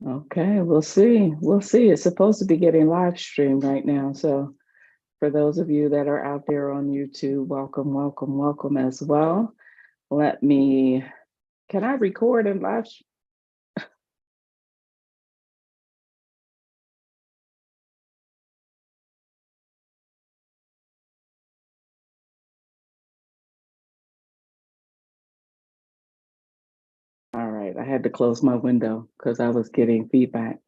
Okay, we'll see. We'll see. It's supposed to be getting live streamed right now. So for those of you that are out there on YouTube, welcome, welcome, welcome as well. Let me, can I record and live? All right, I had to close my window because I was getting feedback.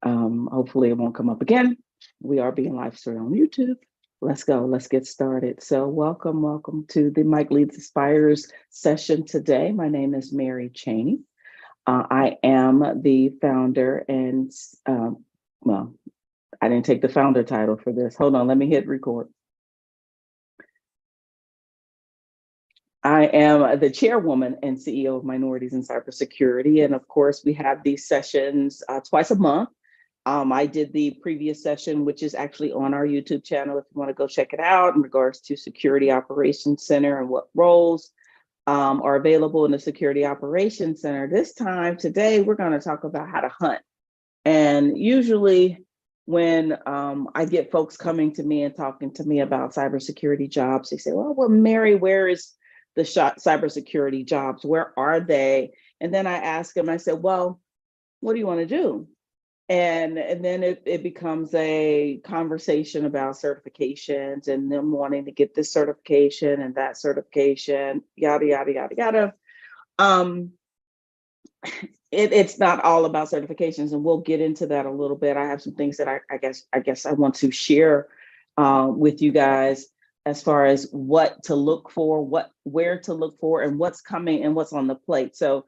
Hopefully it won't come up again. We are being live streamed on YouTube. Let's go. Let's get started. So welcome to the Mike Leads Aspires session today. My name is Mary Chaney. I am the founder and, well, I didn't take the founder title for this. Hold on, let me hit record. I am the chairwoman and CEO of Minorities in Cybersecurity. And of course, we have these sessions twice a month. I did the previous session, which is actually on our YouTube channel if you want to go check it out in regards to Security Operations Center and what roles are available in the Security Operations Center. This time, today, we're going to talk about how to hunt. And usually when I get folks coming to me and talking to me about cybersecurity jobs, they say, well, Mary, where is the cybersecurity jobs? Where are they? And then I ask them, I said, well, what do you want to do? And then it becomes a conversation about certifications and them wanting to get this certification and that certification, yada, yada, yada, yada. It's not all about certifications, and we'll get into that a little bit. I have some things that I guess I want to share with you guys as far as what to look for, where to look for, and what's coming and what's on the plate. So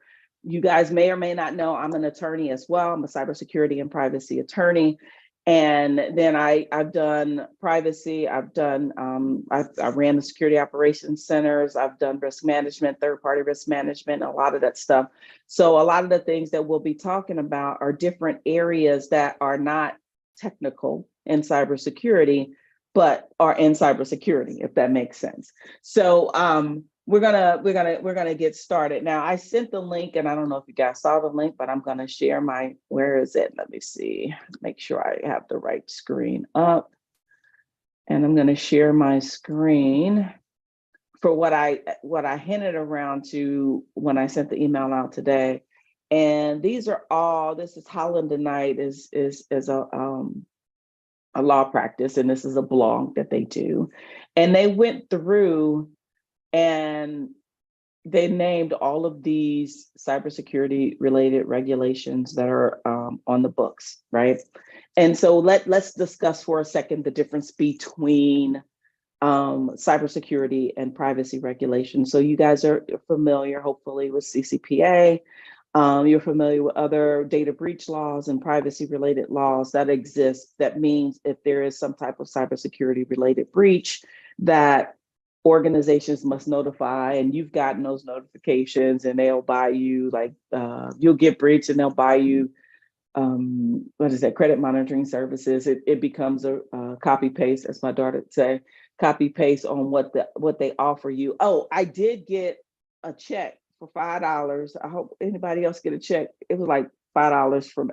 you guys may or may not know I'm an attorney as well. I'm a cybersecurity and privacy attorney. And then I've done privacy. I've done, I ran the security operations centers. I've done risk management, third-party risk management, a lot of that stuff. So a lot of the things that we'll be talking about are different areas that are not technical in cybersecurity, but are in cybersecurity, if that makes sense. So we're gonna get started. Now, I sent the link, and I don't know if you guys saw the link, but I'm gonna share my, where is it? Let me see, make sure I have the right screen up. And I'm gonna share my screen for what I hinted around to when I sent the email out today. And these are all, this is Holland and Knight is a law practice, and this is a blog that they do. And they went through and they named all of these cybersecurity related regulations that are on the books, right? And so let's discuss for a second the difference between cybersecurity and privacy regulation. So you guys are familiar, hopefully, with CCPA. You're familiar with other data breach laws and privacy related laws that exist. That means if there is some type of cybersecurity related breach that organizations must notify, and you've gotten those notifications, and they'll buy you, like you'll get breached and they'll buy you what is that, credit monitoring services. It becomes a copy paste, as my daughter would say, copy paste on what they offer you. Oh, I did get a check for $5. I hope anybody else get a check. It was like $5 from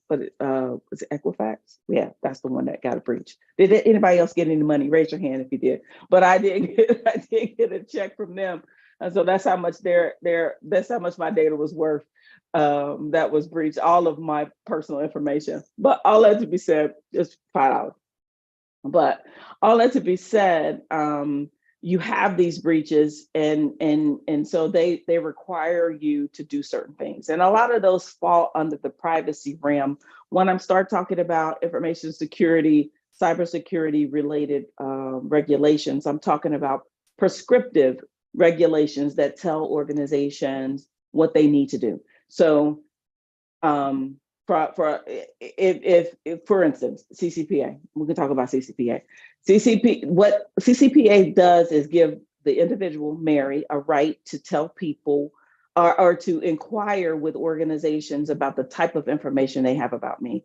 was it Equifax? Yeah, that's the one that got a breach. Did anybody else get any money? Raise your hand if you did. But I did get a check from them. And so that's how much that's how much my data was worth. That was breached, all of my personal information. But all that to be said, just $5. But all that to be said, you have these breaches, and so they require you to do certain things, and a lot of those fall under the privacy realm. When I start talking about information security, cybersecurity related regulations, I'm talking about prescriptive regulations that tell organizations what they need to do. So for instance, CCPA, we can talk about CCPA. What CCPA does is give the individual, Mary, a right to tell people or to inquire with organizations about the type of information they have about me.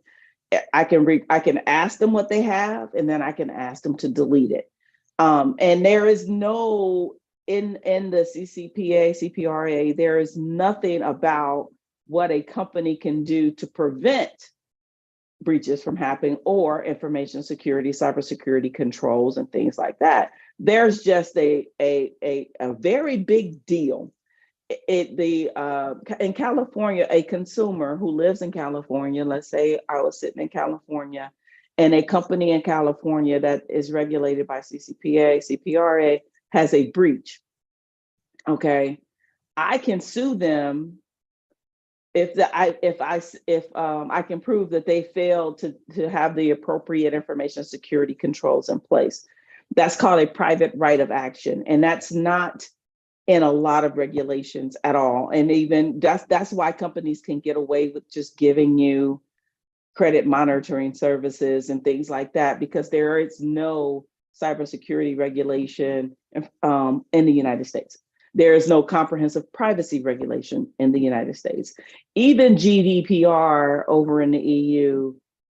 I can ask them what they have, and then I can ask them to delete it. And there is no, in the CCPA, CPRA, there is nothing about what a company can do to prevent breaches from happening, or information security, cybersecurity controls, and things like that. There's just a very big deal. In California, a consumer who lives in California, let's say I was sitting in California, and a company in California that is regulated by CCPA, CPRA has a breach. Okay, I can sue them if I can prove that they failed to have the appropriate information security controls in place. That's called a private right of action, and that's not in a lot of regulations at all. And even that's why companies can get away with just giving you credit monitoring services and things like that, because there is no cybersecurity regulation in the United States. There is no comprehensive privacy regulation in the United States. Even GDPR over in the EU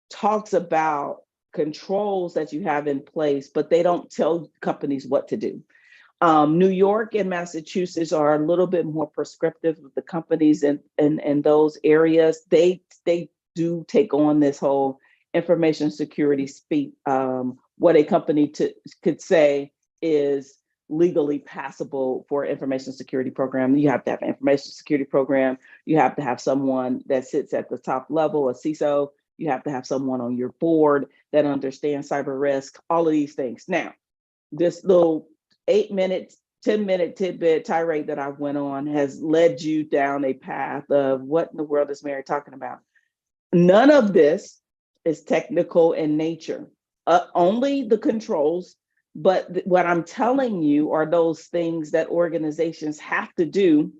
talks about controls that you have in place, but they don't tell companies what to do. New York and Massachusetts are a little bit more prescriptive with the companies in those areas. They do take on this whole information security what a company could say is legally passable for information security program. You have to have an information security program. You have to have someone that sits at the top level, a CISO. You have to have someone on your board that understands cyber risk, all of these things. Now, this little 8-minute, 10-minute tidbit tirade that I went on has led you down a path of what in the world is Mary talking about? None of this is technical in nature, only the controls. But what I'm telling you are those things that organizations have to do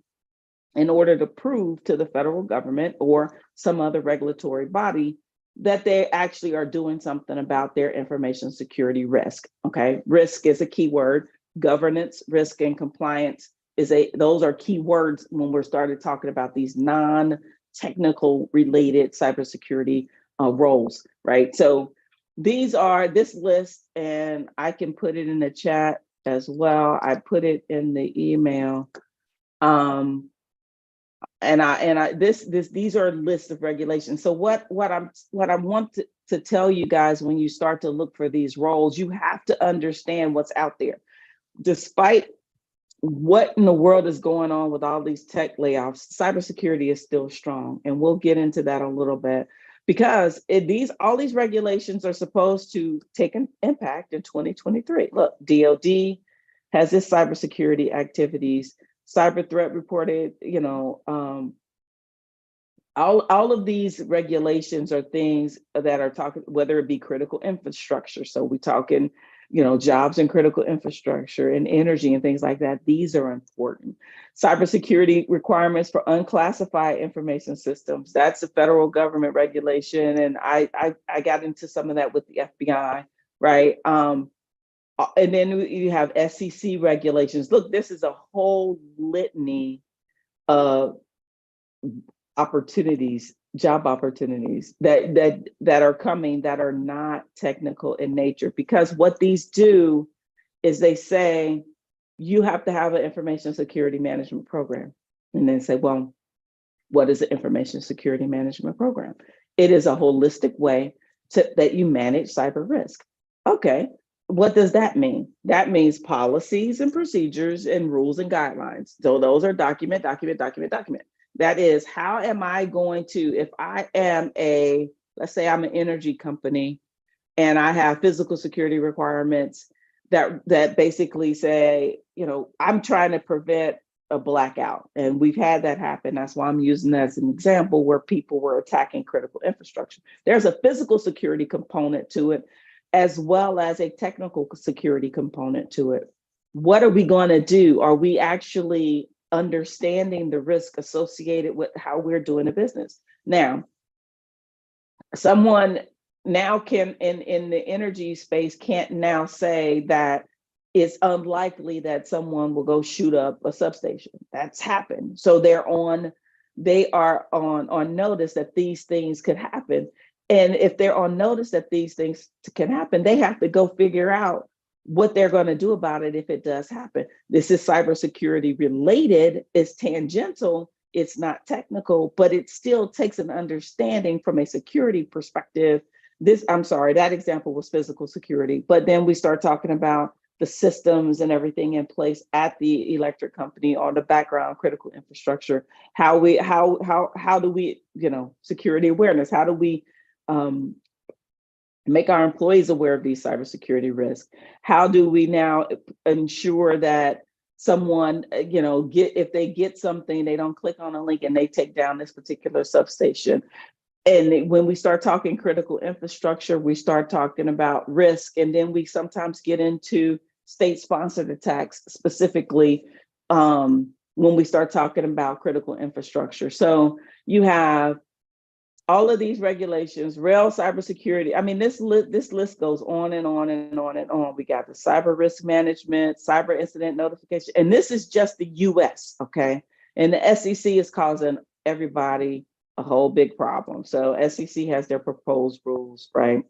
in order to prove to the federal government or some other regulatory body that they actually are doing something about their information security risk. Okay, risk is a key word. Governance, risk, and compliance those are key words when we're started talking about these non-technical related cybersecurity roles, right? So these are this list, and I can put it in the chat as well. I put it in the email. These are lists of regulations. So what I want to tell you guys, when you start to look for these roles, you have to understand what's out there. Despite what in the world is going on with all these tech layoffs, cybersecurity is still strong, and we'll get into that a little bit. Because all these regulations are supposed to take an impact in 2023. Look, DOD has its cybersecurity activities, cyber threat reported, all of these regulations are things that are talking, whether it be critical infrastructure. So we're talking, jobs in critical infrastructure and energy and things like that. These are important. Cybersecurity requirements for unclassified information systems. That's a federal government regulation. And I got into some of that with the FBI, right? And then you have SEC regulations. Look, this is a whole litany of job opportunities that are coming that are not technical in nature, because what these do is they say you have to have an information security management program, and then say, well, what is an information security management program? It is a holistic way that you manage cyber risk. Okay, what does that mean? That means policies and procedures and rules and guidelines. So those are document. That is, how am I going to, if I am let's say I'm an energy company and I have physical security requirements that basically say, I'm trying to prevent a blackout. And we've had that happen. That's why I'm using that as an example where people were attacking critical infrastructure. There's a physical security component to it, as well as a technical security component to it. What are we going to do? Are we actually understanding the risk associated with how we're doing a business? Now, someone now can, in the energy space, can't now say that it's unlikely that someone will go shoot up a substation. That's happened. So they are on notice that these things could happen. And if they're on notice that these things can happen, they have to go figure out what they're going to do about it if it does happen. This is cybersecurity related, it's tangential it's not technical, but it still takes an understanding from a security perspective. That example was physical security, but then we start talking about the systems and everything in place at the electric company on the background critical infrastructure. How do we, security awareness? How do we make our employees aware of these cybersecurity risks? How do we now ensure that someone, if they get something, they don't click on a link and they take down this particular substation? And when we start talking critical infrastructure, we start talking about risk. And then we sometimes get into state-sponsored attacks, specifically when we start talking about critical infrastructure. So you have all of these regulations, rail cybersecurity. I mean, this list goes on and on and on and on. We got the cyber risk management, cyber incident notification, and this is just the US, okay? And the SEC is causing everybody a whole big problem. So SEC has their proposed rules, right?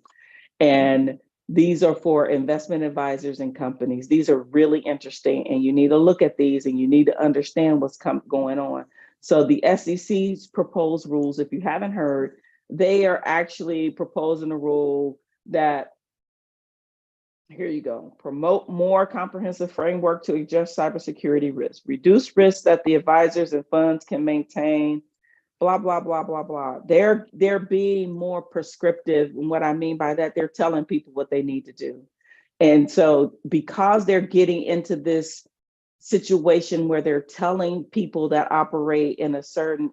And these are for investment advisors and companies. These are really interesting, and you need to look at these and you need to understand what's going on. So the SEC's proposed rules, if you haven't heard, they are actually proposing a rule that, here you go, promote more comprehensive framework to address cybersecurity risks, reduce risks that the advisors and funds can maintain, blah, blah, blah, blah, blah. They're being more prescriptive. And what I mean by that, they're telling people what they need to do. And so because they're getting into this situation where they're telling people that operate in a certain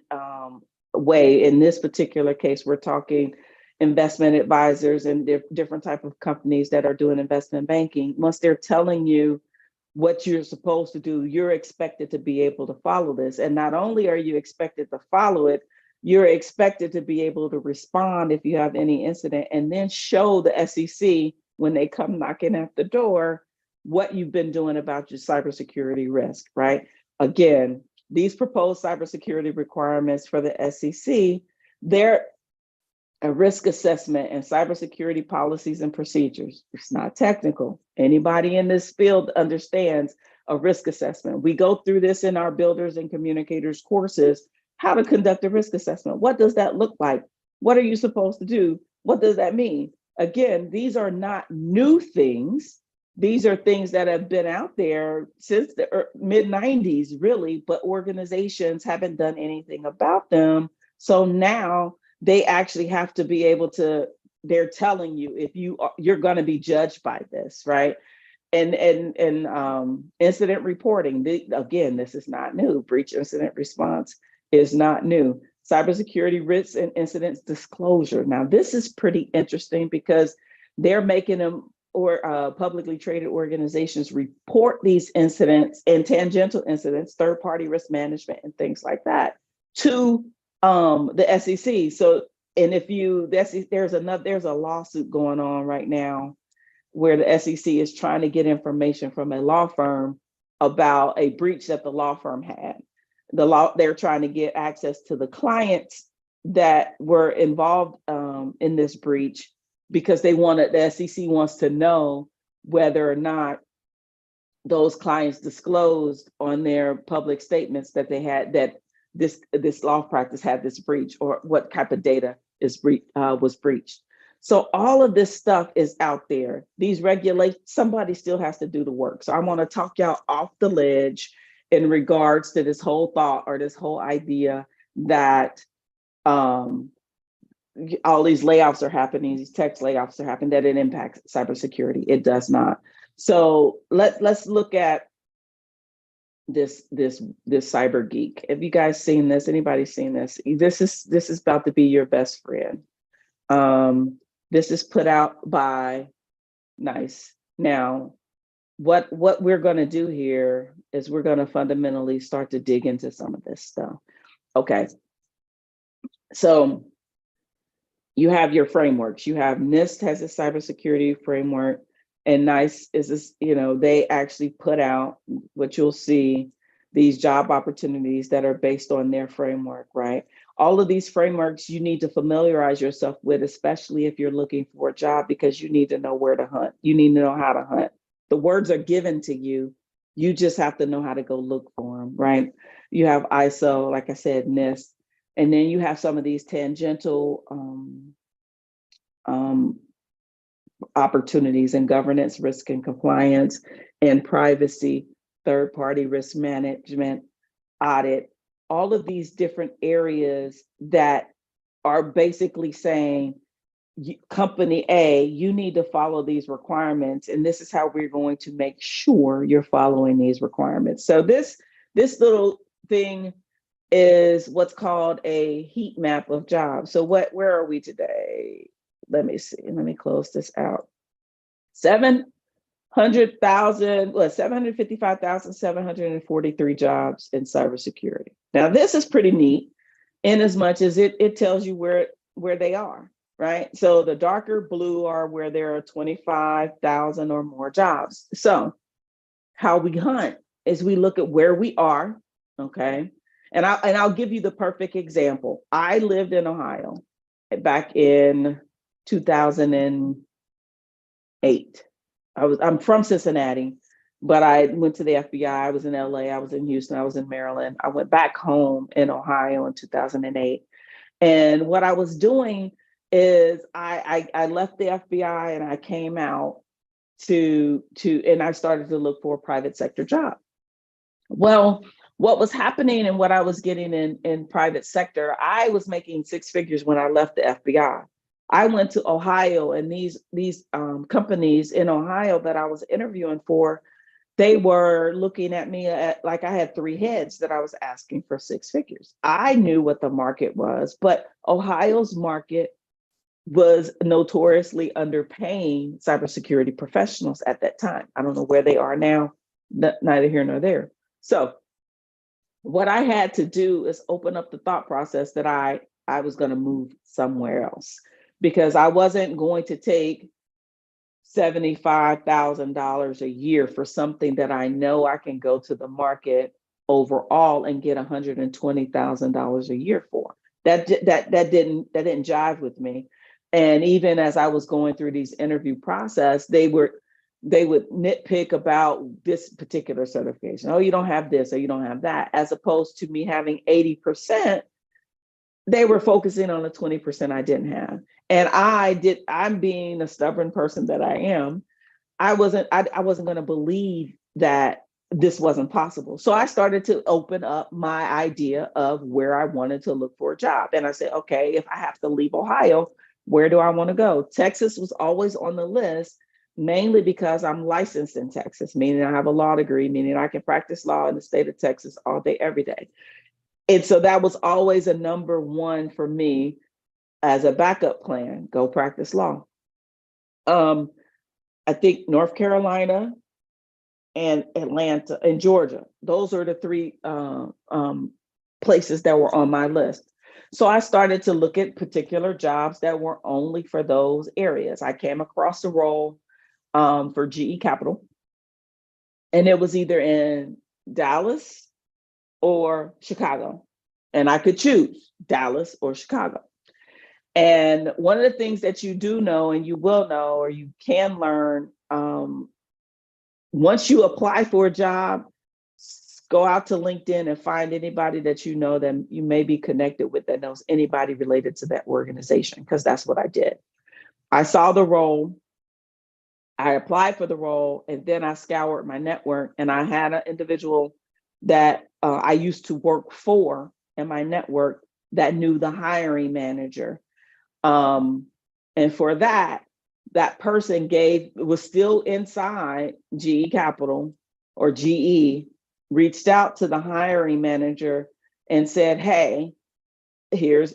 way, in this particular case, we're talking investment advisors and different type of companies that are doing investment banking. Once they're telling you what you're supposed to do, you're expected to be able to follow this. And not only are you expected to follow it, you're expected to be able to respond if you have any incident, and then show the SEC when they come knocking at the door what you've been doing about your cybersecurity risk, right? Again, these proposed cybersecurity requirements for the SEC, they're a risk assessment and cybersecurity policies and procedures. It's not technical. Anybody in this field understands a risk assessment. We go through this in our builders and communicators courses, how to conduct a risk assessment. What does that look like? What are you supposed to do? What does that mean? Again, these are not new things. These are things that have been out there since the mid-90s, really, but organizations haven't done anything about them. So now they actually have to be able to, they're telling you if you're going to be judged by this, right? And incident reporting, again, this is not new. Breach incident response is not new. Cybersecurity risks and incidents disclosure. Now, this is pretty interesting because they're making them, or publicly traded organizations, report these incidents and tangential incidents, third-party risk management and things like that, to the SEC. So, and if there's a lawsuit going on right now where the SEC is trying to get information from a law firm about a breach that the law firm had. They're trying to get access to the clients that were involved in this breach, because the SEC wants to know whether or not those clients disclosed on their public statements that they had, that this law practice had this breach, or what type of data was breached. So all of this stuff is out there. These regulations, somebody still has to do the work. So I want to talk y'all off the ledge in regards to this whole thought, or this whole idea that all these layoffs are happening, these tech layoffs are happening, that it impacts cybersecurity. It does not. So let's look at this cyber geek. Have you guys seen this? Anybody seen this? This is about to be your best friend. This is put out by NICE. Now, what we're going to do here is we're going to fundamentally start to dig into some of this stuff. Okay. So you have your frameworks. You have NIST has a cybersecurity framework, and NICE is this, they actually put out what you'll see, these job opportunities that are based on their framework, right? All of these frameworks you need to familiarize yourself with, especially if you're looking for a job, because you need to know where to hunt. You need to know how to hunt. The words are given to you. You just have to know how to go look for them, right? You have ISO, like I said, NIST, and then you have some of these tangential opportunities in governance, risk and compliance, and privacy, third-party risk management, audit, all of these different areas that are basically saying, company A, you need to follow these requirements, and this is how we're going to make sure you're following these requirements. So this little thing is what's called a heat map of jobs. So where are we today? Let me see. Let me close this out. 755,743 jobs in cybersecurity. Now, this is pretty neat in as much as it tells you where they are, right? So the darker blue are where there are 25,000 or more jobs. So how we hunt is we look at where we are, okay? And I'll give you the perfect example. I lived in Ohio back in 2008. I'm from Cincinnati, but I went to the FBI. I was in LA, I was in Houston, I was in Maryland. I went back home in Ohio in 2008. And what I was doing is I left the FBI and I came out and I started to look for a private sector job. Well, what was happening and what I was getting in private sector, I was making six figures when I left the FBI. I went to Ohio, and these companies in Ohio that I was interviewing for, they were looking at me like I had three heads that I was asking for six figures. I knew what the market was, but Ohio's market was notoriously underpaying cybersecurity professionals at that time. I don't know where they are now, neither here nor there. So what I had to do is open up the thought process that I was going to move somewhere else, because I wasn't going to take $75,000 a year for something that I know I can go to the market overall and get $120,000 a year for. That didn't jive with me. And even as I was going through these interview process, they would nitpick about this particular certification. Oh, you don't have this or you don't have that, as opposed to me having 80%. They were focusing on the 20% I didn't have. And I'm being a stubborn person that I am. I wasn't going to believe that this wasn't possible. So I started to open up my idea of where I wanted to look for a job. And I said, okay, if I have to leave Ohio, where do I want to go? Texas was always on the list, mainly because I'm licensed in Texas, meaning I have a law degree, meaning I can practice law in the state of Texas all day, every day. And so that was always a number one for me as a backup plan, go practice law. I think North Carolina and Atlanta and Georgia, those are the three places that were on my list. So I started to look at particular jobs that were only for those areas. I came across a role for GE Capital, and it was either in Dallas or Chicago, and I could choose Dallas or Chicago. And one of the things that you do know, and you will know, or you can learn, once you apply for a job, go out to LinkedIn and find anybody that you know that you may be connected with that knows anybody related to that organization, because that's what I did. I saw the role, I applied for the role, and then I scoured my network, and I had an individual that I used to work for in my network that knew the hiring manager. And for that person was still inside GE Capital, or GE, reached out to the hiring manager and said, hey, here's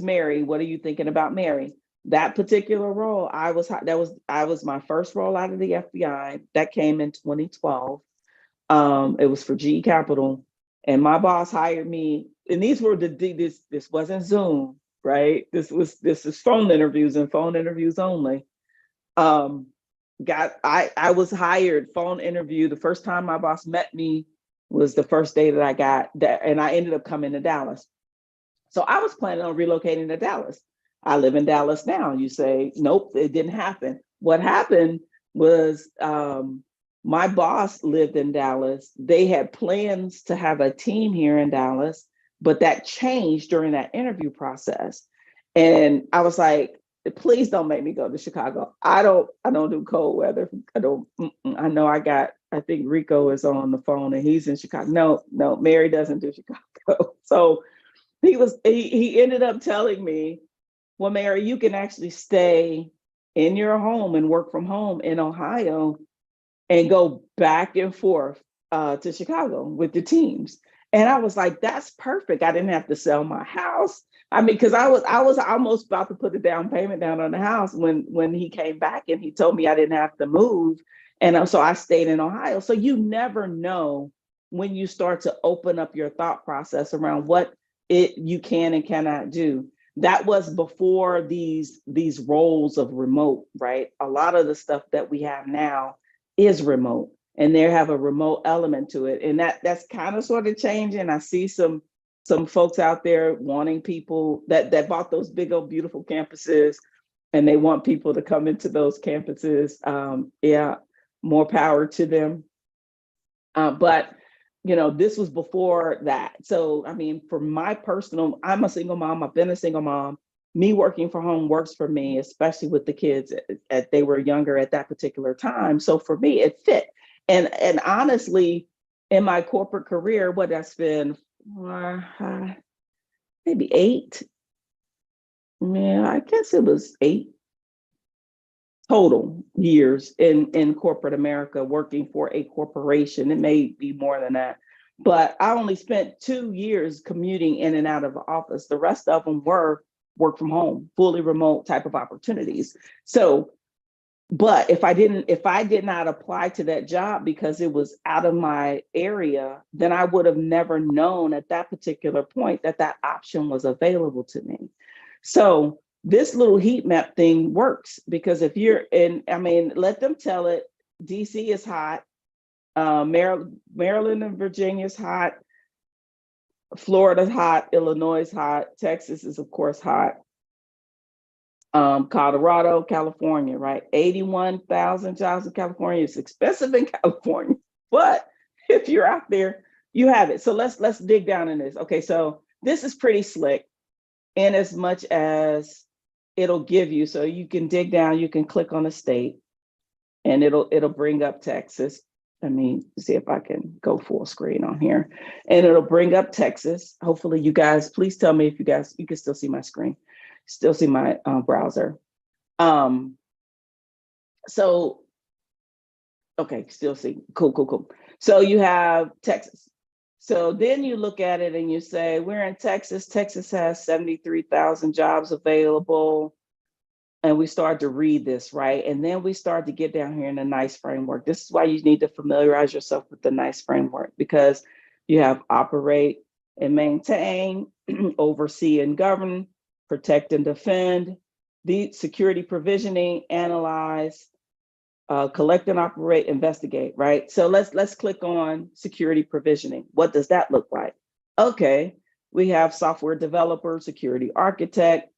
Mary. What are you thinking about Mary? That particular role, I was my first role out of the FBI. That came in 2012. It was for GE Capital, and my boss hired me. And these were this wasn't Zoom, right? This is phone interviews and phone interviews only. I was hired, phone interview. The first time my boss met me was the first day that I got that, and I ended up coming to Dallas. So I was planning on relocating to Dallas. I live in Dallas now. You say, nope, it didn't happen. What happened was My boss lived in Dallas. They had plans to have a team here in Dallas, but that changed during that interview process. And I was like, please don't make me go to Chicago. I don't do cold weather. I don't, I know I think Rico is on the phone and he's in Chicago. No, Mary doesn't do Chicago. So he ended up telling me, well, Mary, you can actually stay in your home and work from home in Ohio and go back and forth to Chicago with the teams. And I was like, that's perfect. I didn't have to sell my house. I mean, because I was almost about to put the down payment down on the house when he came back and he told me I didn't have to move. And so I stayed in Ohio. So you never know when you start to open up your thought process around what you can and cannot do. That was before these roles of remote, right? A lot of the stuff that we have now is remote, and they have a remote element to it, and that's kind of sort of changing. I see some folks out there wanting people that bought those big old beautiful campuses, and they want people to come into those campuses. Yeah, more power to them. But this was before that. So I mean, for my personal, I'm a single mom. I've been a single mom. Me working from home works for me, especially with the kids at they were younger at that particular time. So for me, it fit. And honestly, in my corporate career, what that's been maybe 8. Yeah, I guess it was 8 total years in corporate America working for a corporation. It may be more than that, but I only spent 2 years commuting in and out of the office. The rest of them were work from home, fully remote type of opportunities. So, but if I did not apply to that job because it was out of my area, then I would have never known at that particular point that option was available to me. So this little heat map thing works because if you're in, I mean, let them tell it. DC is hot. Maryland and Virginia is hot. Florida's hot. Illinois is hot. Texas is, of course, hot. Colorado, California, right? 81,000 jobs in California. It's expensive in California, but if you're out there, you have it. So let's dig down in this. Okay, so this is pretty slick in as much as it'll give you, so you can dig down, you can click on a state and it'll bring up Texas. Let me see if I can go full screen on here and it'll bring up Texas. Hopefully you guys, please tell me if you can still see my screen, still see my browser. So, okay, still see, cool. So you have Texas. So then you look at it and you say, we're in Texas. Texas has 73,000 jobs available. And we start to read this, right? And then we start to get down here in the NICE framework. This is why you need to familiarize yourself with the NICE framework, because you have operate and maintain, oversee and govern, protect and defend, the security provisioning, analyze, collect and operate, investigate, right? So let's click on security provisioning. What does that look like? Okay, we have software developer, security architect,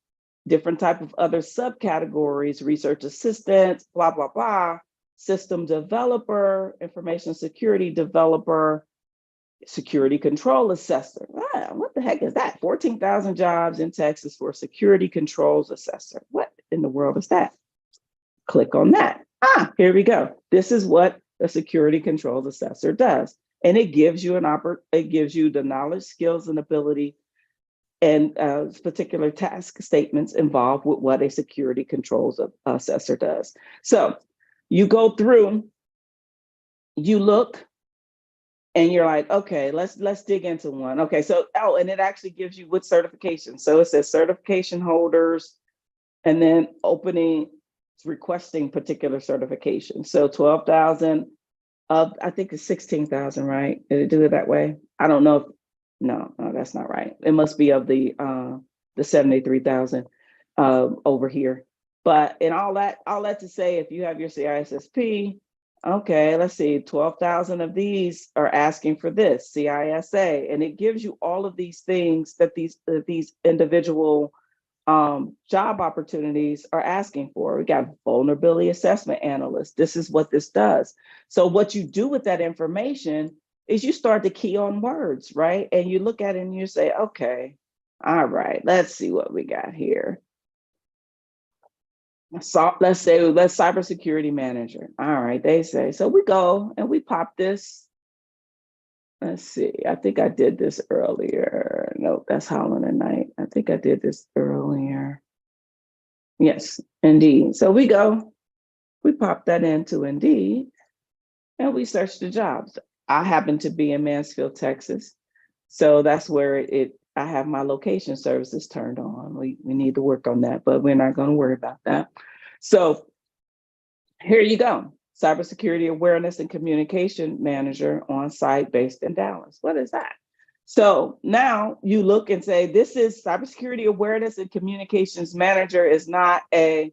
different type of other subcategories, research assistants, blah, blah, blah, system developer, information security developer, security control assessor. What the heck is that? 14,000 jobs in Texas for security controls assessor. What in the world is that? Click on that. Here we go. This is what a security controls assessor does. And it gives you it gives you the knowledge, skills, and ability and particular task statements involved with what a security controls assessor does. So you go through, you look, and you're like, okay, let's dig into one. Okay, so, and it actually gives you with certification. So it says certification holders, and then requesting particular certification. So 12,000 I think it's 16,000, right? Did it do it that way? I don't know. No, that's not right. It must be of the 73,000 over here. But in all that to say, if you have your CISSP, okay, let's see, 12,000 of these are asking for this CISA, and it gives you all of these things that these individual job opportunities are asking for. We got vulnerability assessment analysts. This is what this does. So what you do with that information is you start to key on words, right? And you look at it and you say, okay, all right, let's see what we got here. So let's say, let's cybersecurity manager. All right, they say, so we go and we pop this. Let's see, I think I did this earlier. No, that's Holland and Knight. I think I did this earlier. Yes, Indeed. So we go, we pop that into Indeed and we search the jobs. I happen to be in Mansfield, Texas. So that's where I have my location services turned on. We need to work on that, but we're not going to worry about that. So here you go. Cybersecurity awareness and communication manager on site based in Dallas. What is that? So now you look and say, this is cybersecurity awareness and communications manager is not a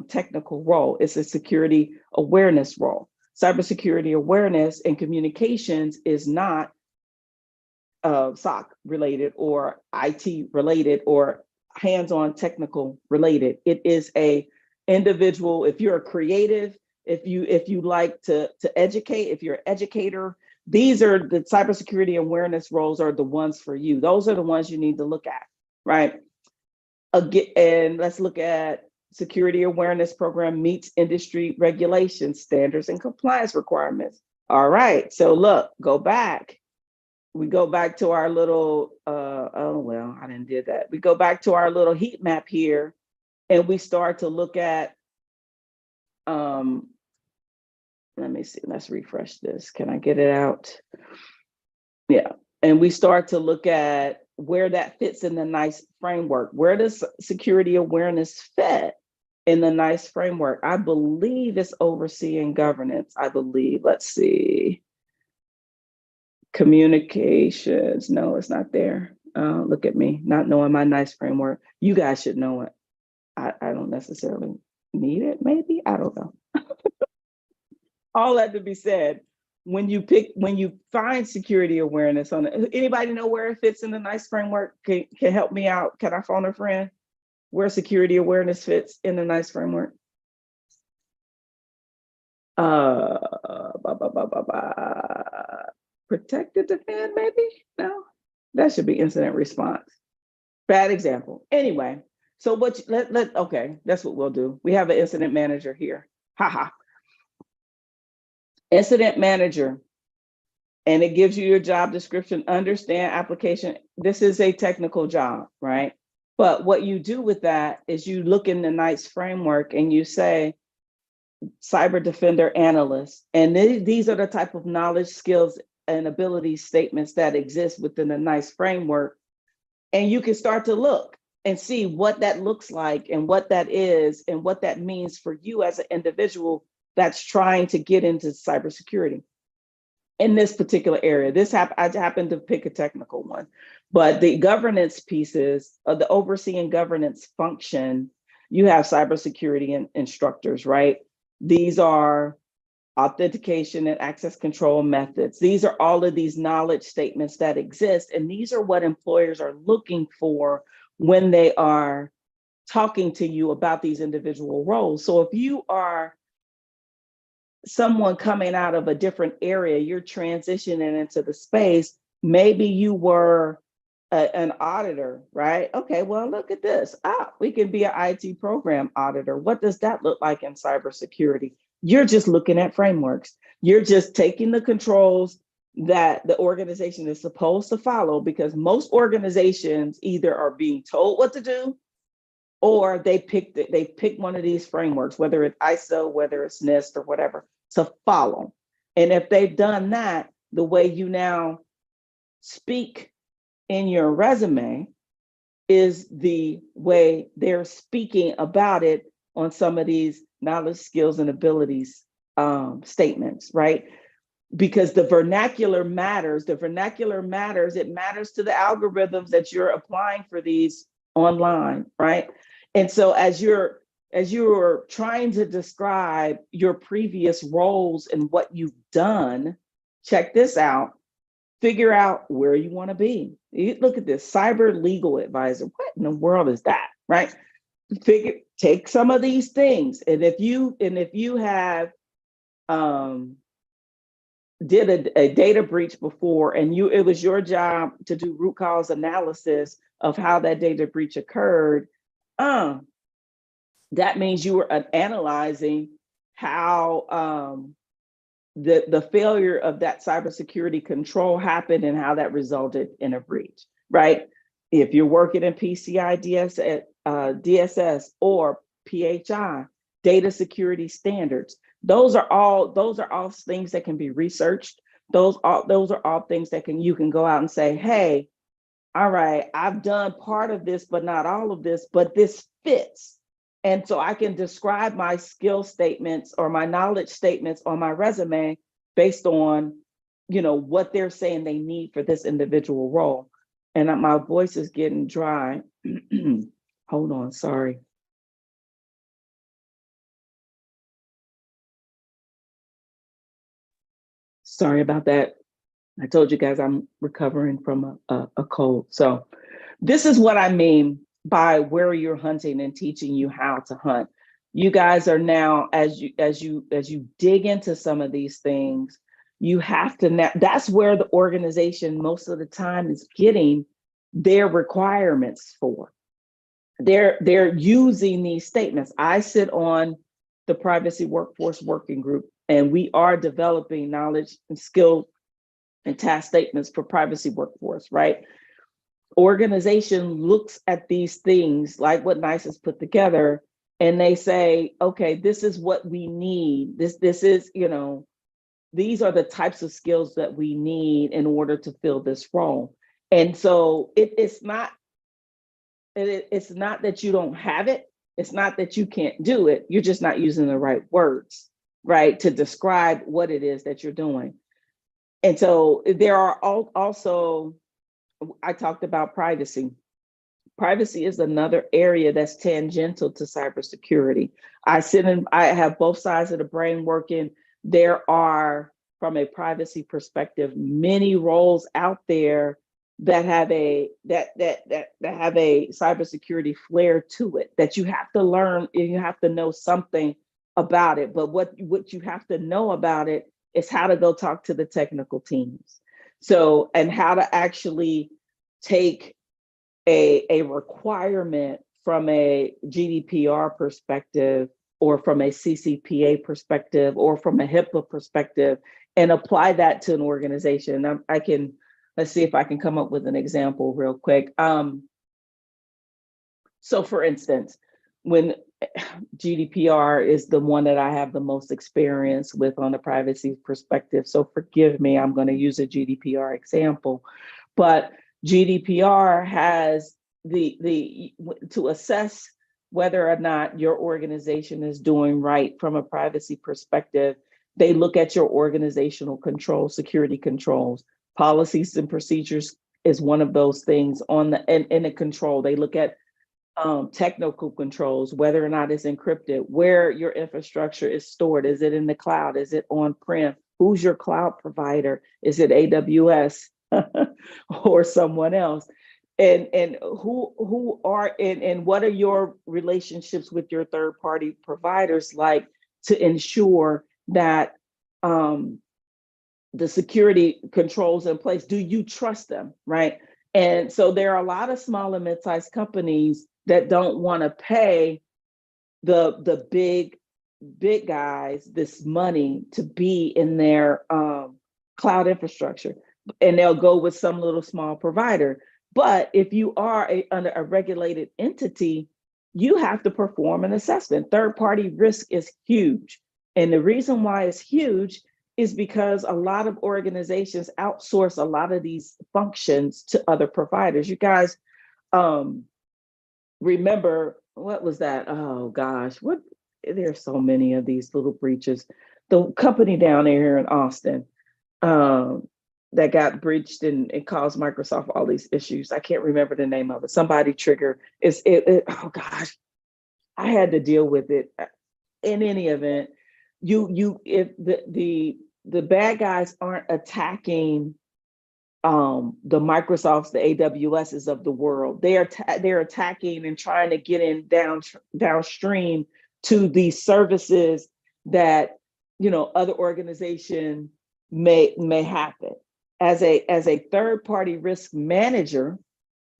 technical role. It's a security awareness role. Cybersecurity awareness and communications is not SOC related or IT related or hands-on technical related. It is a individual. If you're a creative, if you like to educate, if you're an educator, these are the cybersecurity awareness roles are the ones for you. Those are the ones you need to look at, right? Again, and let's look at security awareness program meets industry regulations, standards, and compliance requirements. All right, so look, go back. We go back to our little, oh, well, I didn't do that. We go back to our little heat map here and we start to look at, let me see, let's refresh this. Can I get it out? Yeah, and we start to look at where that fits in the NICE framework. Where does security awareness fit in the NICE framework? I believe it's overseeing governance, I believe. Let's see. Communications, no, it's not there. Look at me, not knowing my NICE framework. You guys should know it. I don't necessarily need it, maybe, I don't know. All that to be said, when you find security awareness on it, anybody know where it fits in the NICE framework? Can help me out? Can I phone a friend? Where security awareness fits in the NICE framework? Protected defend, maybe? No, that should be incident response. Bad example. Anyway, so okay, that's what we'll do. We have an incident manager here. Haha. Incident manager, and it gives you your job description, understand application. This is a technical job, right? But what you do with that is you look in the NICE framework and you say, cyber defender analyst. And these are the type of knowledge, skills, and ability statements that exist within the NICE framework. And you can start to look and see what that looks like and what that is and what that means for you as an individual that's trying to get into cybersecurity in this particular area. I happen to pick a technical one, but the governance pieces of the overseeing governance function, you have cybersecurity instructors, right? These are authentication and access control methods. These are all of these knowledge statements that exist. And these are what employers are looking for when they are talking to you about these individual roles. So if you are someone coming out of a different area, you're transitioning into the space, maybe you were an auditor, right? Okay, well, look at this. We can be an IT program auditor. What does that look like in cybersecurity? You're just looking at frameworks. You're just taking the controls that the organization is supposed to follow, because most organizations either are being told what to do or they pick one of these frameworks, whether it's ISO, whether it's NIST or whatever, to follow. And if they've done that, the way you now speak in your resume is the way they're speaking about it on some of these knowledge, skills, and abilities statements, right? Because the vernacular matters. The vernacular matters. It matters to the algorithms that you're applying for these online, right? And so as you're trying to describe your previous roles and what you've done, check this out. figure out where you want to be. You look at this cyber legal advisor. What in the world is that, right? Take some of these things, and if you have did a data breach before, and it was your job to do root cause analysis of how that data breach occurred, that means you were analyzing how the failure of that cybersecurity control happened and how that resulted in a breach, right? If you're working in PCI DSS or PHI, data security standards, those are all things that can be researched. Those are all things that you can go out and say, hey, all right, I've done part of this, but not all of this, but this fits. And so I can describe my skill statements or my knowledge statements on my resume based on, what they're saying they need for this individual role. And my voice is getting dry. Hold on, sorry. Sorry about that. I told you guys I'm recovering from a cold. So this is what I mean by where you're hunting and teaching you how to hunt. You guys are now, as you dig into some of these things, you have to now, that's where the organization most of the time is getting their requirements for. They're using these statements. I sit on the Privacy Workforce Working Group, and we are developing knowledge and skill and task statements for privacy workforce, right? Organization looks at these things like what NICE has put together, and they say, okay, this is what we need. This is, these are the types of skills that we need in order to fill this role. And so it's not that you don't have it. It's not that you can't do it. You're just not using the right words, right, to describe what it is that you're doing. And so there are also, I talked about privacy. Privacy is another area that's tangential to cybersecurity. I have both sides of the brain working. There are, from a privacy perspective, many roles out there that have a cybersecurity flair to it that you have to learn, and you have to know something about it. But what you have to know about it is how to go talk to the technical teams. So, and how to actually take a requirement from a GDPR perspective, or from a CCPA perspective, or from a HIPAA perspective, and apply that to an organization. Let's see if I can come up with an example real quick. So for instance, when GDPR is the one that I have the most experience with on the privacy perspective, so forgive me, I'm going to use a GDPR example, but GDPR has to assess whether or not your organization is doing right from a privacy perspective. They look at your organizational controls, security controls, policies and procedures is one of those things on the control. They look at technical controls, whether or not it's encrypted, where your infrastructure is stored. Is it in the cloud? Is it on-prem? Who's your cloud provider? Is it AWS or someone else? And who are and what are your relationships with your third-party providers like to ensure that the security controls in place? Do you trust them, right? And so there are a lot of small and mid-sized companies that don't want to pay the big guys this money to be in their cloud infrastructure, and they'll go with some little small provider. But if you are under a regulated entity, you have to perform an assessment. Third-party risk is huge. And the reason why it's huge is because a lot of organizations outsource a lot of these functions to other providers. You guys remember, what was that? Oh gosh, there's so many of these little breaches. The company down there in Austin that got breached and caused Microsoft all these issues. I can't remember the name of it. Somebody trigger. Oh gosh, I had to deal with it. In any event, if the bad guys aren't attacking the Microsofts, the AWSs of the world. They're attacking and trying to get in downstream to these services that, you know, other organizations may happen. As a third-party risk manager,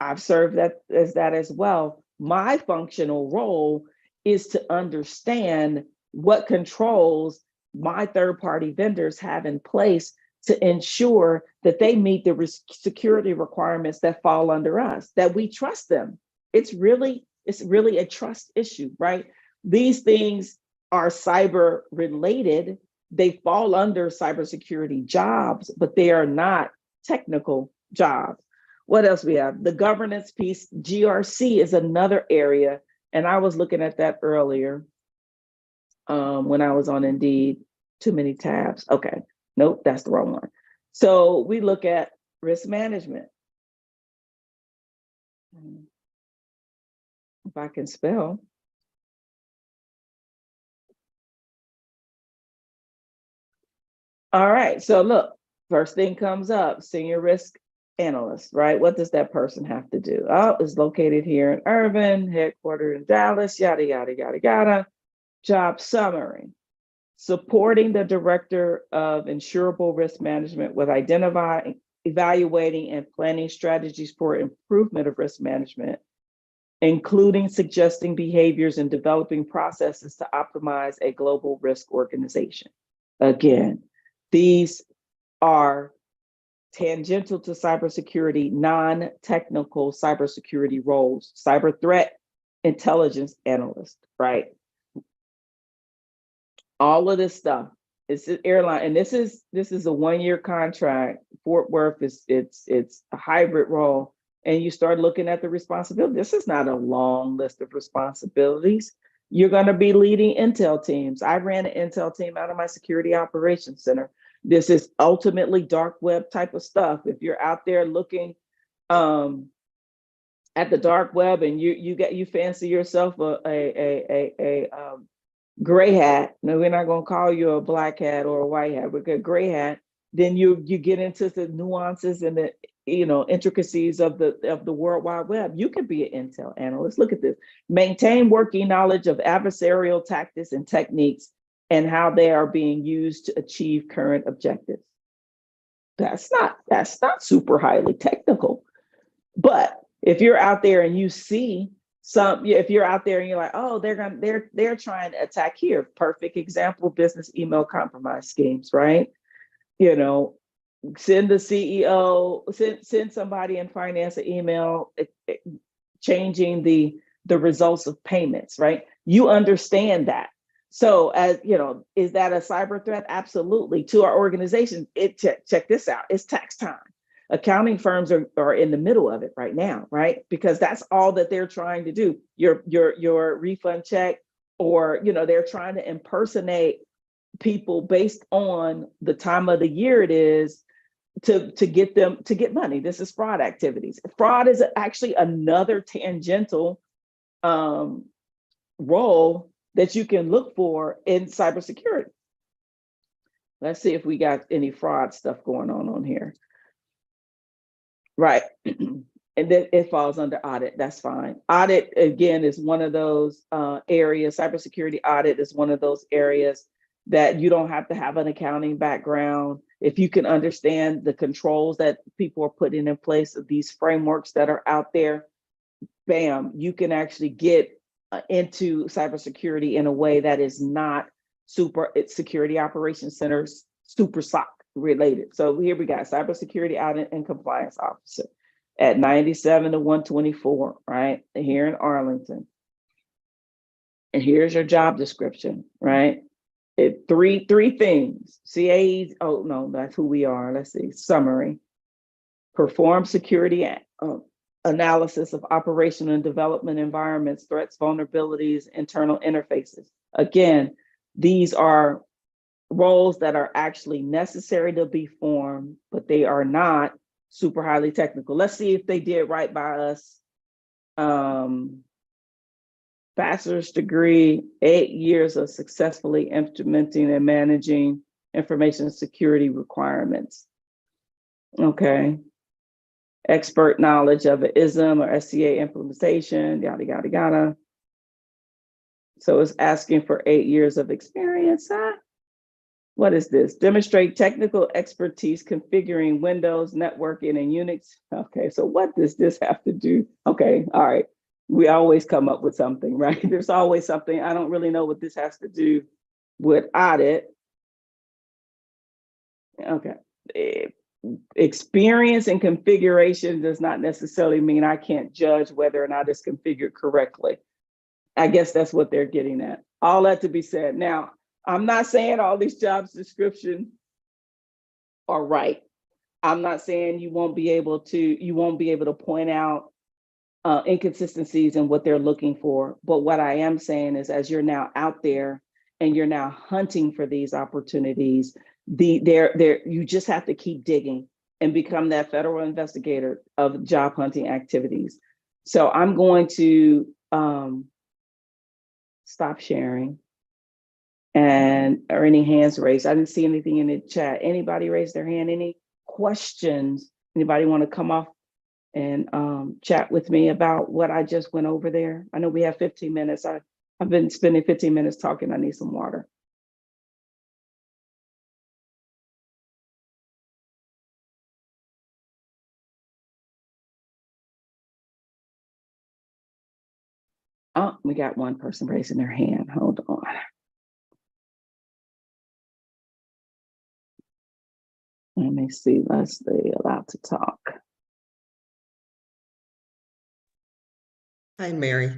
I've served that as well. My functional role is to understand what controls my third-party vendors have in place to ensure that they meet the security requirements that fall under us, that we trust them. It's really a trust issue, right? These things are cyber related. They fall under cybersecurity jobs, but they are not technical jobs. What else we have? The governance piece, GRC is another area. And I was looking at that earlier when I was on Indeed. Too many tabs. Okay. Nope, that's the wrong one. So we look at risk management. If I can spell. All right, so look, first thing comes up, senior risk analyst, right? What does that person have to do? Oh, it's located here in Irvine, headquartered in Dallas, yada, yada, yada, yada. Job summary. Supporting the director of insurable risk management with identifying, evaluating, and planning strategies for improvement of risk management, including suggesting behaviors and developing processes to optimize a global risk organization. Again, these are tangential to cybersecurity, non-technical cybersecurity roles, cyber threat intelligence analyst, right? All of this stuff. It's an airline, and this is a 1-year contract. Fort Worth it's a hybrid role, and you start looking at the responsibility. This is not a long list of responsibilities. You're going to be leading intel teams. I ran an intel team out of my security operations center. This is ultimately dark web type of stuff. If you're out there looking at the dark web and you fancy yourself a gray hat. No, we're not going to call you a black hat or a white hat. We're a gray hat. Then you get into the nuances and the intricacies of the World Wide Web. You could be an intel analyst. Look at this. Maintain working knowledge of adversarial tactics and techniques and how they are being used to achieve current objectives. That's not super highly technical. But if you're out there and you see if you're out there and you're like, oh, they're trying to attack here. Perfect example, business email compromise schemes, right? Send the CEO, send somebody in finance an email changing the results of payments, right? You understand that. So is that a cyber threat? Absolutely. To our organization, check this out. It's tax time. Accounting firms are in the middle of it right now, right? Because that's all that they're trying to do. Your refund check, or they're trying to impersonate people based on the time of the year it is to get money. This is fraud activities. Fraud is actually another tangential role that you can look for in cybersecurity. Let's see if we got any fraud stuff going on here. Right. And then it falls under audit. That's fine. Audit, again, is one of those areas. Cybersecurity audit is one of those areas that you don't have to have an accounting background. If you can understand the controls that people are putting in place of these frameworks that are out there, bam, you can actually get into cybersecurity in a way that is not security operations centers, super SOC related. So here we got cybersecurity audit and compliance officer at 97 to 124, right? Here in Arlington. And here's your job description, right? Three things. CAEs, oh no, that's who we are. Let's see, summary. Perform security analysis of operational and development environments, threats, vulnerabilities, internal interfaces. Again, these are roles that are actually necessary to be formed, but they are not super highly technical. Let's see if they did right by us. Bachelor's degree, 8 years of successfully implementing and managing information security requirements. Okay. Expert knowledge of an ISM or SCA implementation, yada, yada, yada. So it's asking for 8 years of experience, huh? What is this? Demonstrate technical expertise configuring Windows, networking, and Unix. Okay, so what does this have to do? Okay, all right. We always come up with something, right? There's always something. I don't really know what this has to do with audit. Okay. Experience and configuration does not necessarily mean I can't judge whether or not it's configured correctly. I guess that's what they're getting at. All that to be said. Now, I'm not saying all these jobs descriptions are right. I'm not saying you won't be able to point out inconsistencies in what they're looking for. But what I am saying is, as you're now out there and you're now hunting for these opportunities, you just have to keep digging and become that federal investigator of job hunting activities. So I'm going to stop sharing. And are any hands raised? I didn't see anything in the chat. Anybody raise their hand? Any questions? Anybody want to come off and chat with me about what I just went over there? I know we have 15 minutes. I've been spending 15 minutes talking. I need some water. Oh, we got one person raising their hand. Hold on. Let me see. Leslie allowed to talk. Hi, Mary.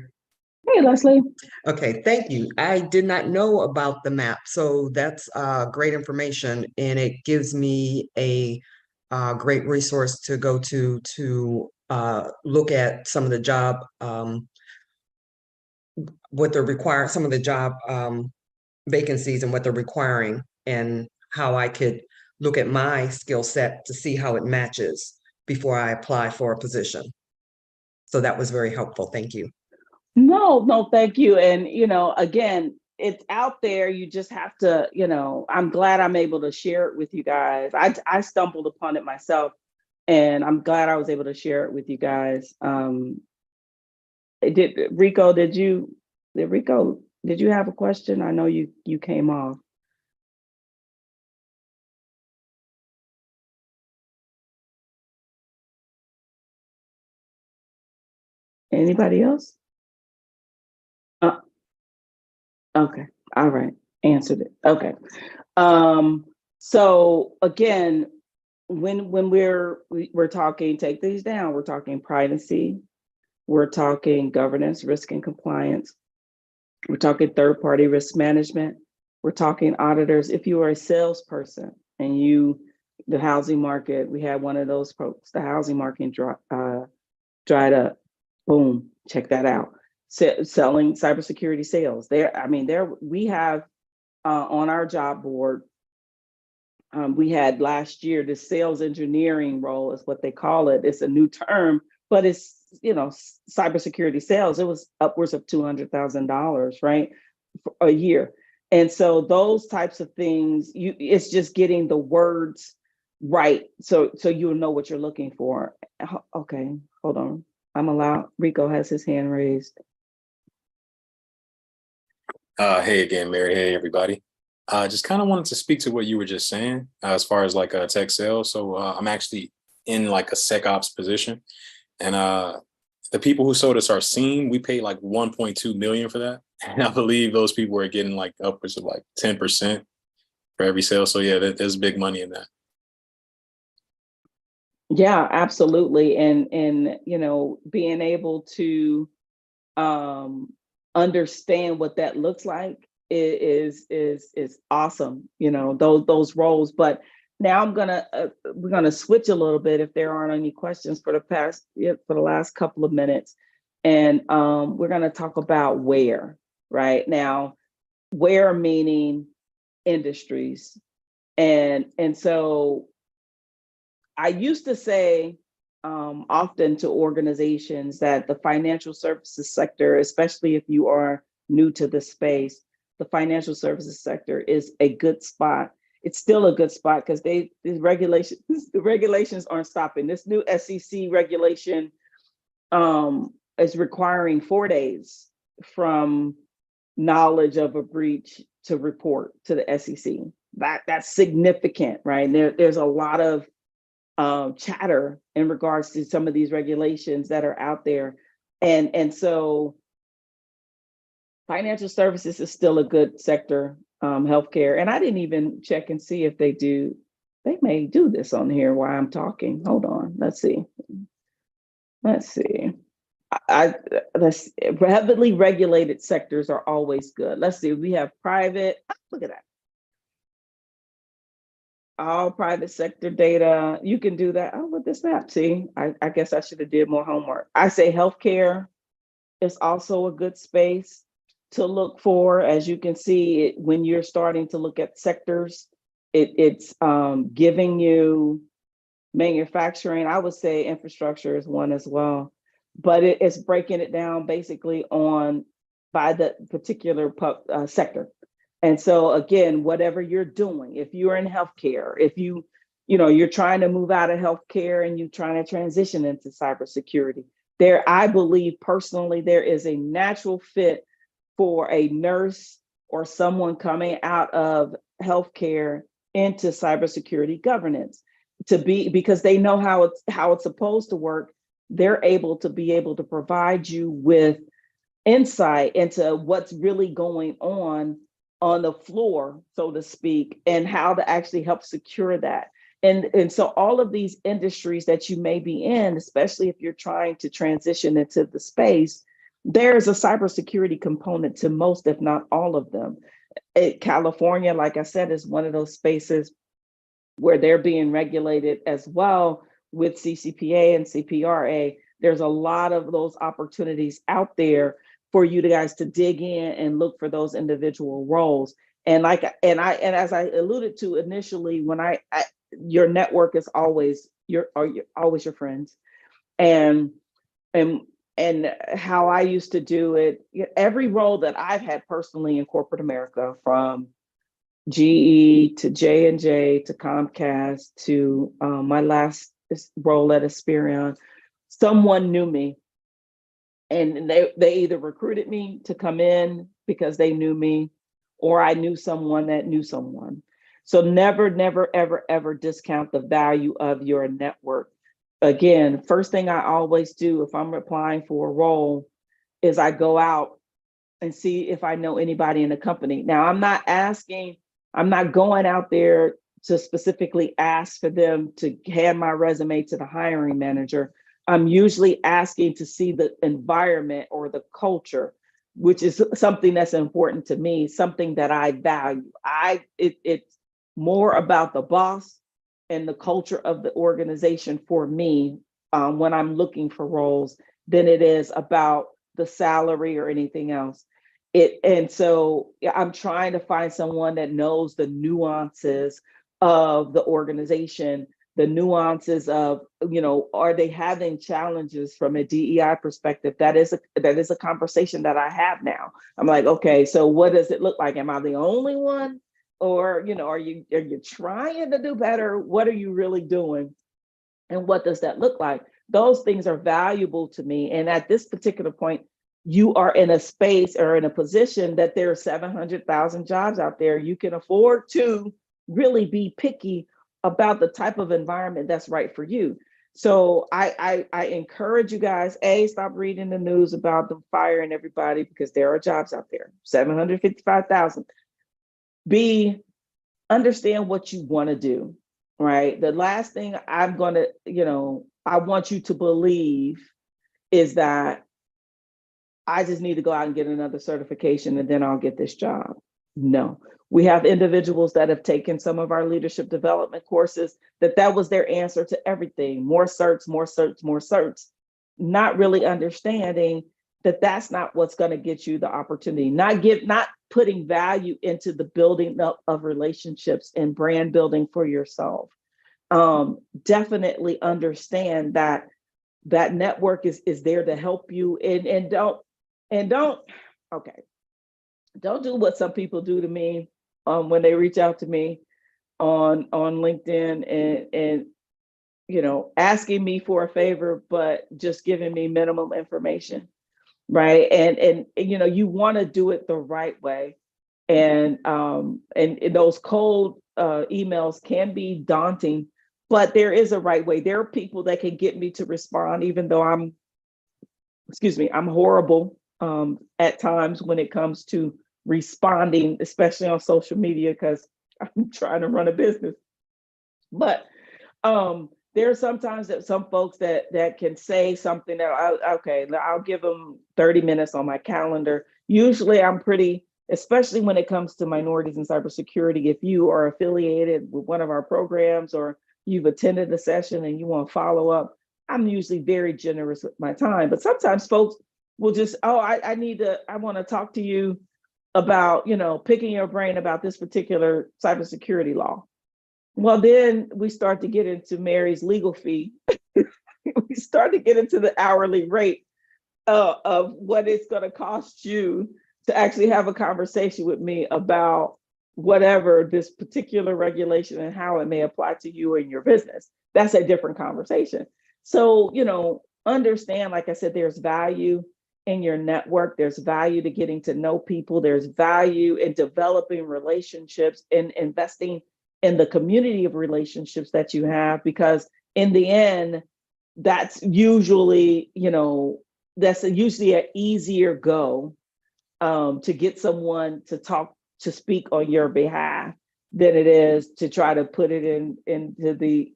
Hey, Leslie. Okay, thank you. I did not know about the map, so that's great information, and it gives me a great resource to go to look at some of the job, what they're requiring, some of the job vacancies and what they're requiring, and how I could look at my skill set to see how it matches before I apply for a position. So that was very helpful. Thank you. No, thank you. And, again, it's out there. You just have to, I'm glad I'm able to share it with you guys. I stumbled upon it myself, and I'm glad I was able to share it with you guys. Rico, did you have a question? I know you came off. Anybody else? Okay. All right. Answered it. Okay. So again, when we're talking, take these down, we're talking privacy, we're talking governance, risk and compliance, we're talking third-party risk management, we're talking auditors. If you are a salesperson and the housing market, we had one of those folks, the housing market dried up. Boom, check that out. Selling cybersecurity sales. We have on our job board, we had last year the sales engineering role is what they call it. It's a new term, but it's cybersecurity sales. It was upwards of $200,000, right, for a year. And so those types of things, it's just getting the words right, so you'll know what you're looking for. Okay, hold on. Rico has his hand raised. Hey again, Mary. Hey, everybody. Just kind of wanted to speak to what you were just saying as far as like tech sales. So I'm actually in like a SecOps position, and the people who sold us our SIEM, we paid like 1.2 million for that, and I believe those people are getting like upwards of like 10% for every sale. So yeah, there's big money in that. Yeah, absolutely. And being able to understand what that looks like is awesome, those roles. But now we're gonna switch a little bit if there aren't any questions for the last couple of minutes. And we're gonna talk about where, right? Now, where meaning industries. And so I used to say often to organizations that the financial services sector, especially if you are new to the space, the financial services sector is a good spot it's still a good spot because the regulations aren't stopping. This new SEC regulation is requiring 4 days from knowledge of a breach to report to the SEC. That's significant, right? There's a lot of chatter in regards to some of these regulations that are out there. And so financial services is still a good sector, healthcare. And I didn't even check and see if they may do this on here while I'm talking. Hold on, let's see. Heavily regulated sectors are always good. Let's see, we have private, look at that. All private sector data, you can do that. Oh, with this map, see, I guess I should have did more homework. I say healthcare is also a good space to look for. As you can see, when you're starting to look at sectors, it's giving you manufacturing. I would say infrastructure is one as well, but it's breaking it down basically by the particular sector. And so again, whatever you're doing, if you're in healthcare, if you're trying to move out of healthcare and you're trying to transition into cybersecurity, I believe personally, there is a natural fit for a nurse or someone coming out of healthcare into cybersecurity governance because they know how it's supposed to work. They're able to provide you with insight into what's really going on the floor, so to speak, and how to actually help secure that. And so all of these industries that you may be in, especially if you're trying to transition into the space, there's a cybersecurity component to most, if not all of them. California, like I said, is one of those spaces where they're being regulated as well with CCPA and CPRA. There's a lot of those opportunities out there for you guys to dig in and look for those individual roles. And as I alluded to initially, your network is always your friends. And how I used to do it, every role that I've had personally in corporate America, from GE to J&J to Comcast to my last role at Esperion, someone knew me. And they either recruited me to come in because they knew me, or I knew someone that knew someone. So never, never, ever, ever discount the value of your network. Again, first thing I always do if I'm applying for a role is I go out and see if I know anybody in the company. Now, I'm not going out there to specifically ask for them to hand my resume to the hiring manager. I'm usually asking to see the environment or the culture, which is something that's important to me, something that I value. It's more about the boss and the culture of the organization for me when I'm looking for roles than it is about the salary or anything else. And so I'm trying to find someone that knows the nuances of the organization, the nuances of, are they having challenges from a DEI perspective? That is a conversation that I have now. I'm like, okay, so what does it look like? Am I the only one? Or, are you trying to do better? What are you really doing? And what does that look like? Those things are valuable to me. And at this particular point, you are in a space or in a position that there are 700,000 jobs out there. You can afford to really be picky about the type of environment that's right for you. So I encourage you guys, stop reading the news about them firing everybody, because there are jobs out there, 755,000. B, understand what you want to do, right? The last thing I want you to believe is that I just need to go out and get another certification and then I'll get this job. No, we have individuals that have taken some of our leadership development courses that was their answer to everything. More certs, more certs, more certs. Not really understanding that that's not what's going to get you the opportunity. Not putting value into the building up of relationships and brand building for yourself. Definitely understand that network is there to help you, and don't do what some people do to me when they reach out to me. on LinkedIn and asking me for a favor, but just giving me minimum information, right? And you want to do it the right way, and those cold emails can be daunting, but there is a right way. There are people that can get me to respond, even though I'm horrible at times when it comes to responding, especially on social media, because I'm trying to run a business. But there are sometimes that some folks that can say something that I'll give them 30 minutes on my calendar. Usually I'm pretty, especially when it comes to minorities and cybersecurity, if you are affiliated with one of our programs or you've attended a session and you want to follow up, I'm usually very generous with my time. But sometimes folks will just, I want to talk to you about, picking your brain about this particular cybersecurity law. Well, then we start to get into Mary's legal fee. We start to get into the hourly rate of what it's going to cost you to actually have a conversation with me about whatever this particular regulation and how it may apply to you and your business. That's a different conversation. So, understand, like I said, there's value in your network. There's value to getting to know people. There's value in developing relationships and investing in the community of relationships that you have, because in the end, that's usually, usually an easier go to get someone to speak on your behalf than it is to try to put it into the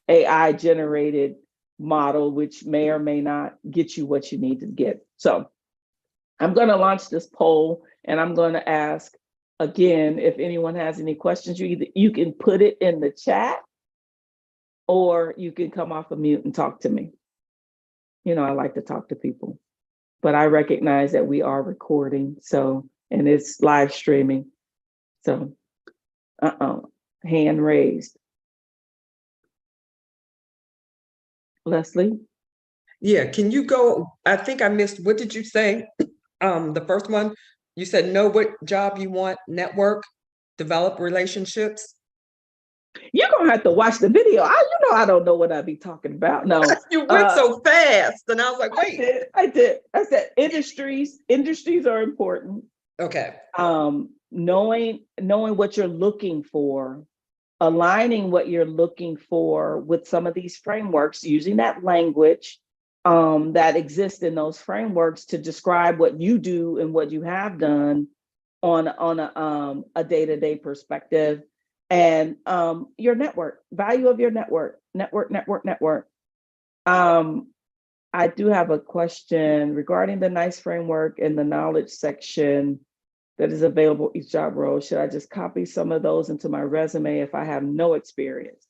AI generated model, which may or may not get you what you need to get. So I'm going to launch this poll, and I'm going to ask again, if anyone has any questions, you can put it in the chat, or you can come off of mute and talk to me. I like to talk to people, but I recognize that we are recording, and it's live streaming. So, hand raised. Leslie? Yeah, can you go? I think I missed, what did you say? The first one, you said know what job you want, network, develop relationships. You're gonna have to watch the video. I don't know what I'd be talking about. No, you went so fast, and I was like, wait. I did. I said industries are important. Okay. Knowing what you're looking for, aligning what you're looking for with some of these frameworks, using that language that exists in those frameworks to describe what you do and what you have done on a day-to-day perspective, and your network, value of your network. I do have a question regarding the NICE framework and the knowledge section that is available each job role. Should I just copy some of those into my resume if I have no experience?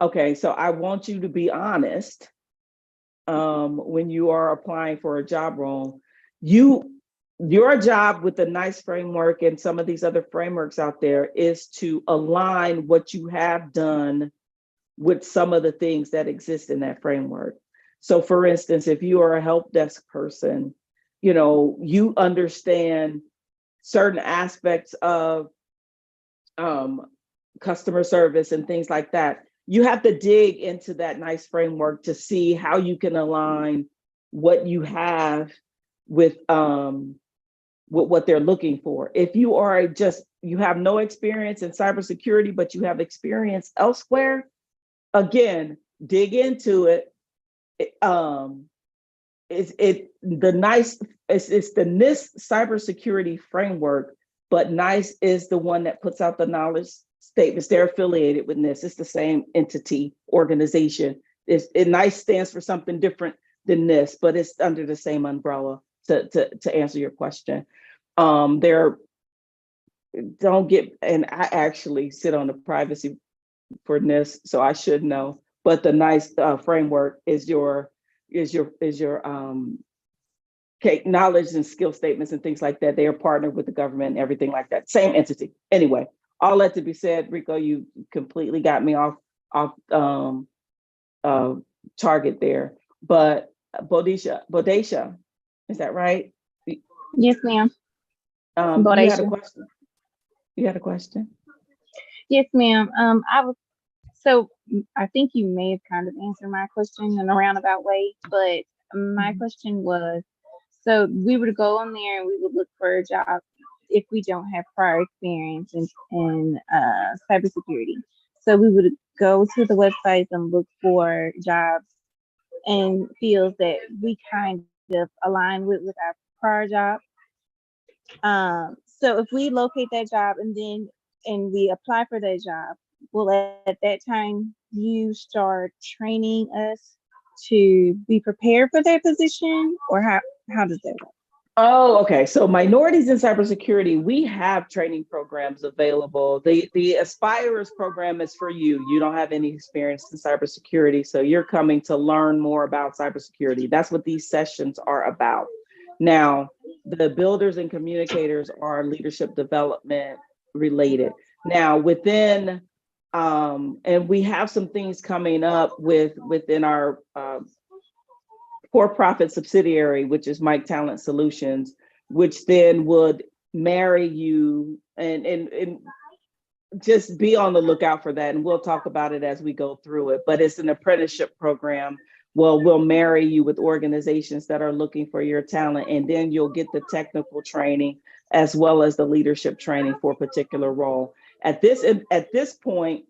Okay, so I want you to be honest. When you are applying for a job role, your job with the NICE framework and some of these other frameworks out there is to align what you have done with some of the things that exist in that framework. So for instance, if you are a help desk person, you understand certain aspects of customer service and things like that. You have to dig into that NICE framework to see how you can align what you have with what they're looking for. If you have no experience in cybersecurity, but you have experience elsewhere, again, dig into it. It's the NIST cybersecurity framework, but NICE is the one that puts out the knowledge statements. They're affiliated with NIST. It's the same entity, organization. NICE stands for something different than NIST, but it's under the same umbrella. To answer your question, and I actually sit on the privacy for NIST, so I should know. But the NICE framework is your knowledge and skill statements and things like that. They are partnered with the government and everything like that. Same entity. Anyway, all that to be said, Rico, you completely got me off target there. But Bodesha, is that right? Yes, ma'am. You had a question. You got a question? Yes, ma'am. I think you may have kind of answered my question in a roundabout way, but my question was, so we would go on there and we would look for a job if we don't have prior experience in cybersecurity. So we would go to the websites and look for jobs and fields that we kind of align with our prior job. So if we locate that job and we apply for that job, will at that time you start training us to be prepared for that position, or how does that work? Oh, okay. So minorities in cybersecurity, we have training programs available. The Aspirers program is for you. You don't have any experience in cybersecurity, so you're coming to learn more about cybersecurity. That's what these sessions are about. Now, the builders and communicators are leadership development related. Now, within and we have some things coming up within our for-profit subsidiary, which is MiC Talent Solutions, which then would marry you and just be on the lookout for that. And we'll talk about it as we go through it, but it's an apprenticeship program. Well, we'll marry you with organizations that are looking for your talent, and then you'll get the technical training as well as the leadership training for a particular role. At this point,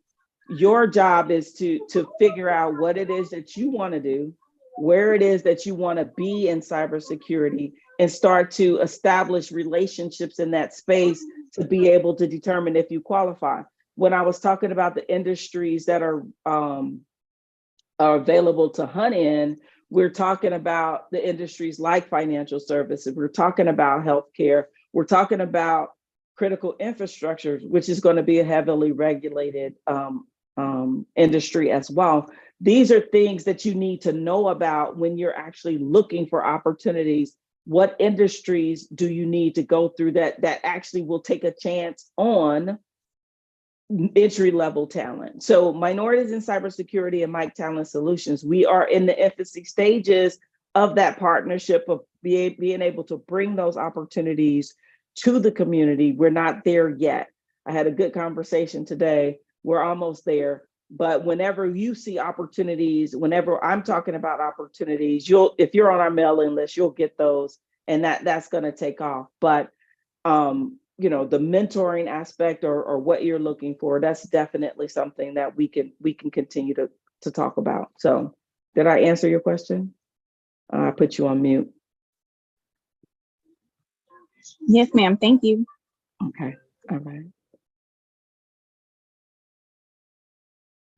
your job is to figure out what it is that you want to do, where it is that you want to be in cybersecurity, and start to establish relationships in that space to be able to determine if you qualify. When I was talking about the industries that are available to hunt in, we're talking about the industries like financial services, we're talking about healthcare, we're talking about critical infrastructure, which is going to be a heavily regulated industry as well. These are things that you need to know about when you're actually looking for opportunities. What industries do you need to go through that actually will take a chance on entry-level talent? So minorities in cybersecurity and MiC Talent Solutions, we are in the infancy stages of that partnership of being able to bring those opportunities to the community. We're not there yet. I had a good conversation today. We're almost there. But whenever you see opportunities, whenever I'm talking about opportunities, if you're on our mailing list, you'll get those, and that's going to take off. But the mentoring aspect or what you're looking for, that's definitely something that we can continue to talk about. So did I answer your question? I put you on mute. Yes, ma'am. Thank you. Okay. All right.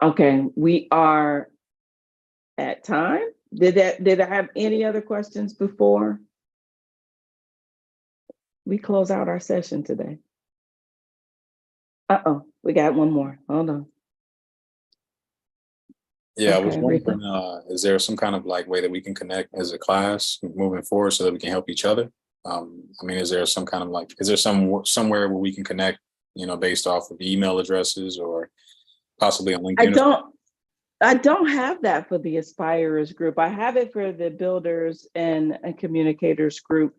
Okay, we are at time. Did I have any other questions before we close out our session today? We got one more. Hold on. Yeah, Okay, I was wondering, is there some kind of way that we can connect as a class moving forward so that we can help each other? Is there some kind of is there somewhere where we can connect, based off of email addresses or possibly on LinkedIn? I don't have that for the Aspirers group. I have it for the Builders and Communicators group.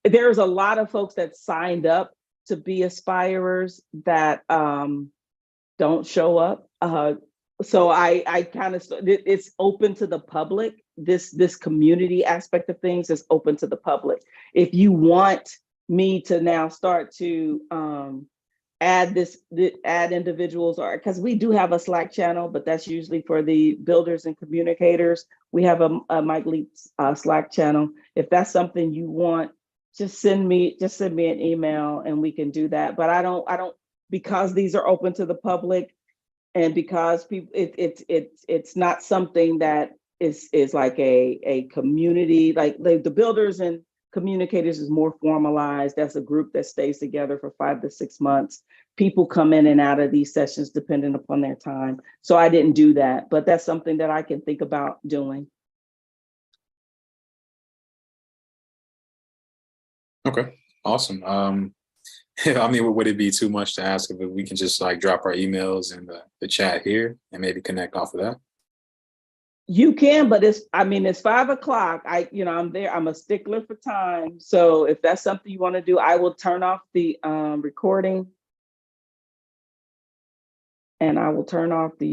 There's a lot of folks that signed up to be Aspirers that don't show up. So I kind of, it's open to the public. This community aspect of things is open to the public. If you want me to now start to add individuals, or because we do have a Slack channel, but that's usually for the Builders and Communicators. We have a Mike Leap Slack channel. If that's something you want, just send me an email and we can do that. But I don't because these are open to the public, and because people, it's not something that is like a community, like the Builders and Communicators is more formalized. That's a group that stays together for 5 to 6 months. People come in and out of these sessions depending upon their time. So I didn't do that, but that's something that I can think about doing. Okay, awesome. Would it be too much to ask if we can just drop our emails in the chat here and maybe connect off of that? You can, but it's 5 o'clock. I'm there. I'm a stickler for time. So if that's something you want to do, I will turn off the recording and I will turn off the